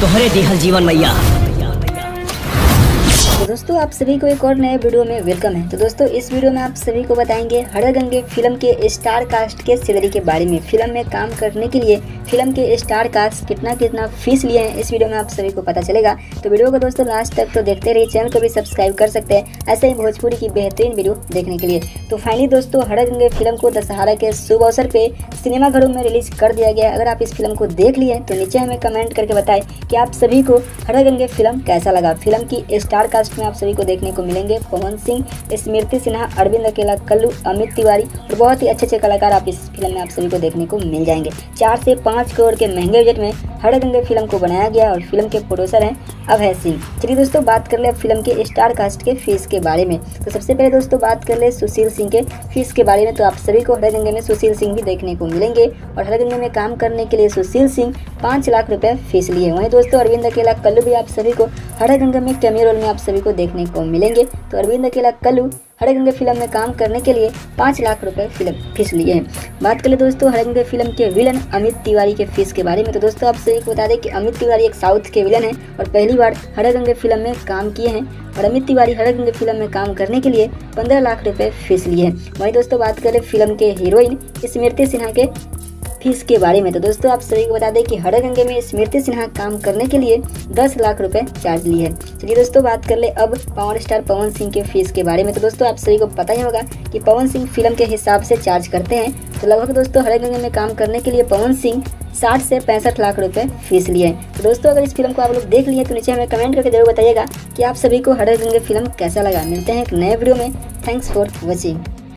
तोहरे दिहल जीवन मैया। तो दोस्तों आप सभी को एक और नए वीडियो में वेलकम है। तो दोस्तों इस वीडियो में आप सभी को बताएंगे हड़गंगे फिल्म के स्टार कास्ट के सैलरी के बारे में। फिल्म में काम करने के लिए फिल्म के स्टार कास्ट कितना फीस लिए हैं, इस वीडियो में आप सभी को पता चलेगा। तो वीडियो को दोस्तों लास्ट तक तो देखते रहिए, चैनल को भी सब्सक्राइब कर सकते हैं ऐसे ही भोजपुरी की बेहतरीन वीडियो देखने के लिए। तो फाइनली दोस्तों हड़गंगे फिल्म को दशहरा के शुभ अवसर पे सिनेमाघरों में रिलीज कर दिया गया। अगर आप इस फिल्म को देख लिए तो नीचे हमें कमेंट करके बताएं कि आप सभी को हड़गंगे फिल्म कैसा लगा। फिल्म की स्टार कास्ट में आप सभी को देखने को मिलेंगे पवन सिंह, स्मृति सिन्हा, अरविंद अकेला, कल्लू, अमित तिवारी और बहुत ही अच्छे कलाकार आप इस फिल्म में आप सभी को देखने को मिल जाएंगे। 4 से 5 करोड़ के महंगे बजट में हड़गंगे फिल्म को बनाया गया और फिल्म के प्रोड्यूसर हैं अभय सिंह। चलिए दोस्तों बात कर ले अब फिल्म के स्टार कास्ट के फीस के बारे में। तो सबसे पहले दोस्तों बात कर ले सुशील सिंह के फीस के बारे में। तो आप सभी को हड़गंगे में सुशील सिंह भी देखने को मिलेंगे और हड़गंगे में काम करने के लिए सुशील सिंह 5 लाख रुपए फीस लिए। वहीं दोस्तों अरविंद अकेला, कल्लू भी आप सभी को हड़गंगे में कैमियो रोल में आप सभी को देखने को मिलेंगे। तो अरविंद अकेला, कल्लू हड़गंगे फिल्म में काम करने के लिए 5 लाख रुपए फिल्म फीस लिए हैं। बात करें दोस्तों हड़गंगे फिल्म के विलन अमित तिवारी के फीस के बारे में। तो दोस्तों आप सभी को बता दें कि अमित तिवारी एक साउथ के विलन हैं और पहली बार हड़गंगे फिल्म में काम किए हैं और अमित तिवारी हड़गंगे फिल्म में काम करने के लिए 15 लाख रुपए फीस लिए हैं। वहीं दोस्तों बात करें फिल्म के हीरोइन स्मृति सिन्हा के फीस के बारे में। तो दोस्तों आप सभी को बता दें कि हड़गंगे में स्मृति सिन्हा काम करने के लिए 10 लाख रुपए चार्ज लिए हैं। चलिए दोस्तों बात कर ले अब पावर स्टार पवन सिंह के फीस के बारे में। तो दोस्तों आप सभी को पता ही होगा कि पवन सिंह फिल्म के हिसाब से चार्ज करते हैं। तो लगभग दोस्तों हड़गंगे में काम करने के लिए पवन सिंह 60 से 65 लाख रुपए फीस लिए हैं। तो दोस्तों अगर इस फिल्म को आप लोग देख लिए तो नीचे हमें कमेंट करके जरूर बताइएगा कि आप सभी को हड़गंगे फिल्म कैसा लगा। मिलते हैं एक नए वीडियो में। Thanks for watching.